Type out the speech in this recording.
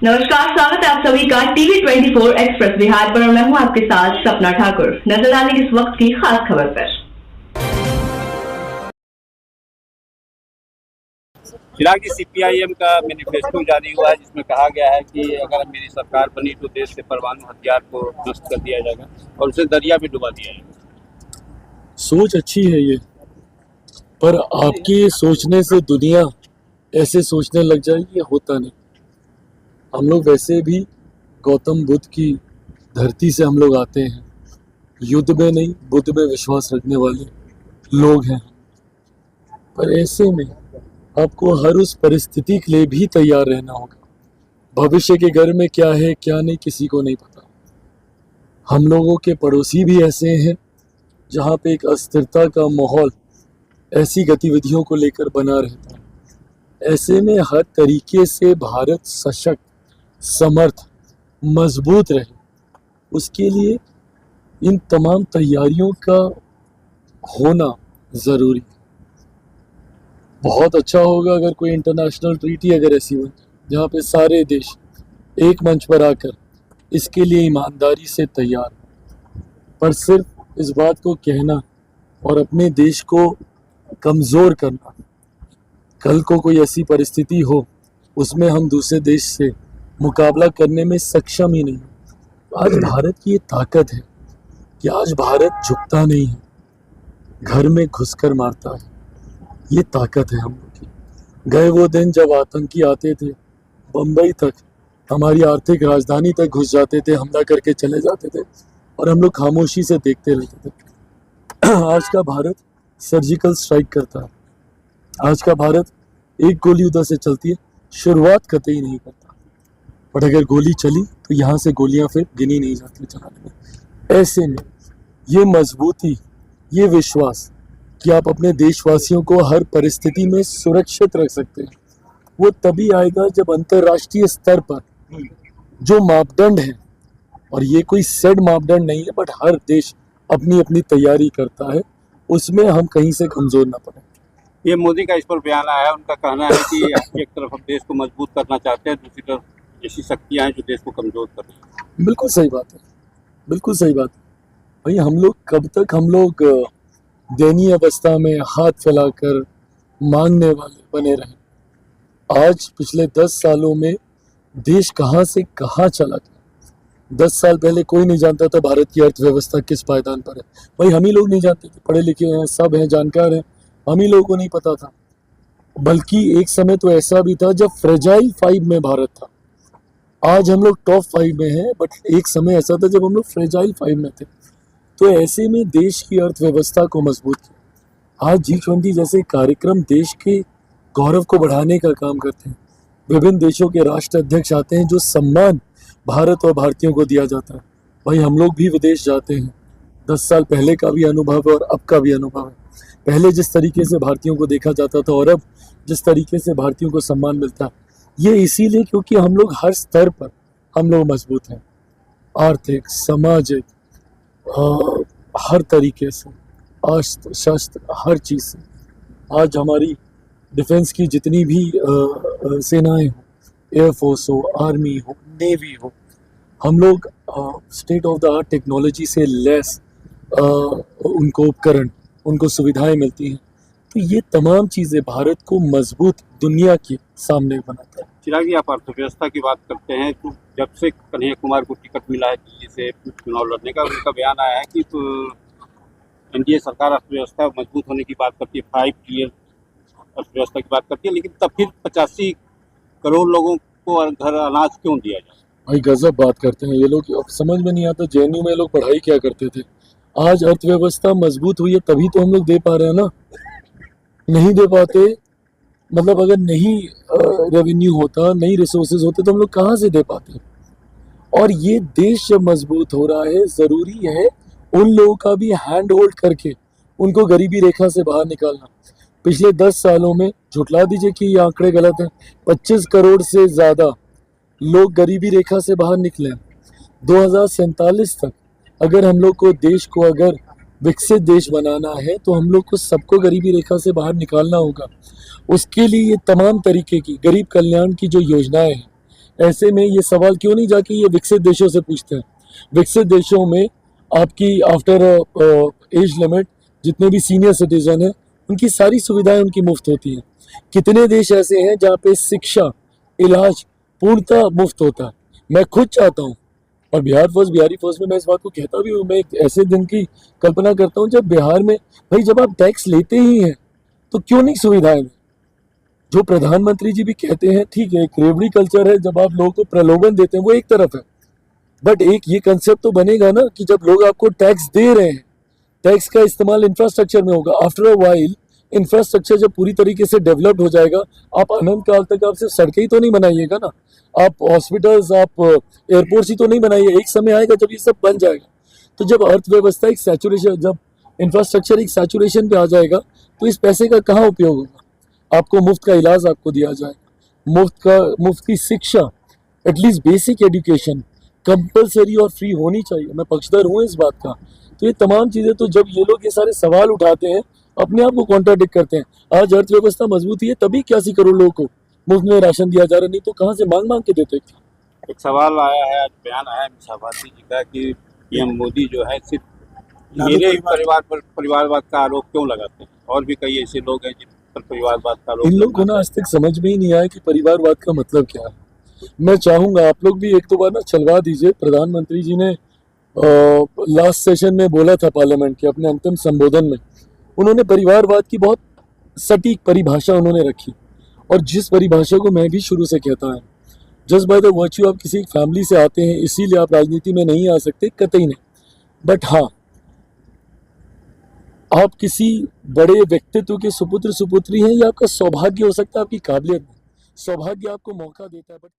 नमस्कार, स्वागत है आप सभी का TV24 एक्सप्रेस बिहार पर। मैं हूं आपके साथ सपना ठाकुर। नजर डालेंगे इस वक्त की खास खबर पर। फिलहाल की सीपीआईएम का मैनिफेस्टो जारी हुआ है, जिसमें कहा गया है कि अगर मेरी सरकार बनी तो देश से परमाणु हथियार को नष्ट कर दिया जाएगा और उसे दरिया में डुबा दिया जाएगा। सोच अच्छी है ये, पर आपके सोचने से दुनिया ऐसे सोचने लग जाएगी, ये होता नहीं। हम लोग वैसे भी गौतम बुद्ध की धरती से हम लोग आते हैं, युद्ध में नहीं बुद्ध में विश्वास रखने वाले लोग हैं। पर ऐसे में आपको हर उस परिस्थिति के लिए भी तैयार रहना होगा। भविष्य के घर में क्या है क्या नहीं किसी को नहीं पता। हम लोगों के पड़ोसी भी ऐसे हैं जहाँ पे एक अस्थिरता का माहौल ऐसी गतिविधियों को लेकर बना रहता है। ऐसे में हर तरीके से भारत सशक्त, समर्थ, मजबूत रहे, उसके लिए इन तमाम तैयारियों का होना ज़रूरी है। बहुत अच्छा होगा अगर कोई इंटरनेशनल ट्रीटी अगर ऐसी बन जहाँ पे सारे देश एक मंच पर आकर इसके लिए ईमानदारी से तैयार, पर सिर्फ इस बात को कहना और अपने देश को कमज़ोर करना, कल को कोई ऐसी परिस्थिति हो उसमें हम दूसरे देश से मुकाबला करने में सक्षम ही नहीं। आज भारत की ये ताकत है कि आज भारत झुकता नहीं है, घर में घुसकर मारता है। ये ताकत है हम लोग की। गए वो दिन जब आतंकी आते थे, बम्बई तक, हमारी आर्थिक राजधानी तक घुस जाते थे, हमला करके चले जाते थे और हम लोग खामोशी से देखते रहते थे। आज का भारत सर्जिकल स्ट्राइक करता है। आज का भारत एक गोली उधर से चलती है, शुरुआत कतई नहीं करता, बट अगर गोली चली तो यहाँ से गोलियाँ फिर गिनी नहीं जाती चलाने में। ऐसे में ये मजबूती, ये विश्वास कि आप अपने देशवासियों को हर परिस्थिति में सुरक्षित रख सकते हैं, वो तभी आएगा जब अंतर्राष्ट्रीय स्तर पर जो मापदंड है, और ये कोई सेट मापदंड नहीं है, बट हर देश अपनी अपनी तैयारी करता है, उसमें हम कहीं से कमज़ोर ना पड़े। ये मोदी का इस पर बयान आया है। उनका कहना है कि एक तरफ हम देश को मजबूत करना चाहते हैं, दूसरी तरफ ऐसी शक्तियाँ हैं जो देश को कमज़ोर कर रही हैं। बिल्कुल सही बात है, बिल्कुल सही बात है। भाई हम लोग कब तक हम लोग दयनीय अवस्था में हाथ फैलाकर मांगने वाले बने रहे। आज पिछले 10 सालों में देश कहाँ से कहाँ चला गया। 10 साल पहले कोई नहीं जानता था भारत की अर्थव्यवस्था किस पायदान पर है। भाई हम ही लोग नहीं जानते थे, पढ़े लिखे हैं, सब हैं, जानकार हैं, हम ही लोगों को नहीं पता था। बल्कि एक समय तो ऐसा भी था जब फ्रेजाइल 5 में भारत था। आज हम लोग टॉप 5 में हैं, बट एक समय ऐसा था जब हम लोग फ्रेजाइल 5 में थे। तो ऐसे में देश की अर्थव्यवस्था को मजबूत किया। आज G20 जैसे कार्यक्रम देश के गौरव को बढ़ाने का काम करते हैं। विभिन्न देशों के राष्ट्र अध्यक्ष आते हैं, जो सम्मान भारत और भारतीयों को दिया जाता है। भाई हम लोग भी विदेश जाते हैं, 10 साल पहले का भी अनुभव है और अब का भी अनुभव है। पहले जिस तरीके से भारतीयों को देखा जाता था और अब जिस तरीके से भारतीयों को सम्मान मिलता है, ये इसीलिए क्योंकि हम लोग हर स्तर पर हम लोग मजबूत हैं, आर्थिक, सामाजिक, हर तरीके से, अस्त्र शस्त्र, हर चीज़ से। आज हमारी डिफेंस की जितनी भी सेनाएं हो, एयरफोर्स हो, आर्मी हो, नेवी हो, हम लोग state of the art technology से लेस उनको उपकरण, उनको सुविधाएं मिलती हैं। तो ये तमाम चीज़ें भारत को मजबूत दुनिया के सामने बनाता है। चिराग जी, आप अर्थव्यवस्था की बात करते हैं, तो जब से कन्हैया कुमार को टिकट मिला है दिल्ली से चुनाव लड़ने का, उनका बयान आया है कि तो एनडीए सरकार अर्थव्यवस्था मजबूत होने की बात करती है, 5 ट्रिलियन अर्थव्यवस्था की बात करती है, लेकिन तब फिर 85 करोड़ लोगों को घर अनाज क्यों दिया जाए? भाई गजब बात करते हैं ये लोग। अब समझ में नहीं आता जेएनयू में लोग पढ़ाई क्या करते थे। आज अर्थव्यवस्था मजबूत हुई है तभी तो हम लोग दे पा रहे हैं ना। नहीं दे पाते, मतलब अगर नहीं रेवेन्यू होता, नहीं रिसोर्सेज होते, तो हम लोग कहाँ से दे पाते। और ये देश जब मजबूत हो रहा है, ज़रूरी है उन लोगों का भी हैंड होल्ड करके उनको गरीबी रेखा से बाहर निकालना। पिछले 10 सालों में, झुटला दीजिए कि ये आंकड़े गलत हैं, 25 करोड़ से ज़्यादा लोग गरीबी रेखा से बाहर निकले। 2047 तक अगर हम लोग को देश को अगर विकसित देश बनाना है तो हम लोग को सबको गरीबी रेखा से बाहर निकालना होगा। उसके लिए ये तमाम तरीके की गरीब कल्याण की जो योजनाएं हैं, ऐसे में ये सवाल क्यों नहीं जाके ये विकसित देशों से पूछते हैं। विकसित देशों में आपकी आफ्टर एज लिमिट जितने भी सीनियर सिटीजन हैं उनकी सारी सुविधाएं उनकी मुफ्त होती हैं। कितने देश ऐसे हैं जहाँ पे शिक्षा, इलाज पूर्णतः मुफ्त होता है। मैं खुद चाहता हूँ, और बिहारी फर्स्ट में मैं इस बात को कहता भी हूँ, मैं एक ऐसे दिन की कल्पना करता हूँ जब बिहार में भाई जब आप टैक्स लेते ही हैं तो क्यों नहीं सुविधाएं। जो प्रधानमंत्री जी भी कहते हैं, ठीक है, एक रेवड़ी कल्चर है, जब आप लोगों को प्रलोभन देते हैं वो एक तरफ है, बट एक ये कंसेप्ट तो बनेगा ना कि जब लोग आपको टैक्स दे रहे हैं, टैक्स का इस्तेमाल इंफ्रास्ट्रक्चर में होगा। आफ्टर अ वाइल इंफ्रास्ट्रक्चर जब पूरी तरीके से डेवलप्ड हो जाएगा, आप अनंत काल तक आप सिर्फ सड़कें ही तो नहीं बनाइएगा ना, आप हॉस्पिटल्स, आप एयरपोर्ट्स ही तो नहीं बनाइए। एक समय आएगा जब ये सब बन जाएगा, तो जब अर्थव्यवस्था एक सैचुरेशन, जब इंफ्रास्ट्रक्चर एक सैचुरेशन पे आ जाएगा तो इस पैसे का कहाँ उपयोग होगा। आपको मुफ्त का इलाज आपको दिया जाएगा, मुफ्त की शिक्षा, एटलीस्ट बेसिक एजुकेशन कंपलसरी और फ्री होनी चाहिए। मैं पक्षधर हूँ इस बात का। तो ये तमाम चीज़ें, तो जब ये लोग ये सारे सवाल उठाते हैं, अपने आप को कॉन्ट्राडिक्ट करते हैं। आज अर्थव्यवस्था मजबूत है तभी 81 करोड़ लोगों को मुफ्त में राशन दिया जा रहा, नहीं तो कहाँ से मांग मांग के देते थे। एक सवाल आया है, आज बयान आया है मीसा भारती जी का कि पीएम मोदी जो है सिर्फ मेरे परिवार पर परिवारवाद का आरोप क्यों लगाते हैं, और भी कई ऐसे लोग हैं जिन पर परिवारवाद का आरोप। इन लोग को ना आज तक समझ में ही नहीं आया कि परिवारवाद का मतलब क्या है। मैं चाहूंगा आप लोग भी एक दो बार ना चलवा दीजिए। प्रधानमंत्री जी ने लास्ट सेशन में बोला था पार्लियामेंट के अपने अंतिम संबोधन में, उन्होंने परिवारवाद की बहुत सटीक परिभाषा उन्होंने रखी, और जिस परिभाषा को मैं भी शुरू से कहता है, जस्ट बाय द वर्च्यू आप किसी फैमिली से आते हैं इसीलिए आप राजनीति में नहीं आ सकते, कतई नहीं। बट हाँ, आप किसी बड़े व्यक्तित्व के सुपुत्र सुपुत्री हैं, ये आपका सौभाग्य हो सकता है, आपकी काबिलियत नहीं। सौभाग्य आपको मौका देता है, बट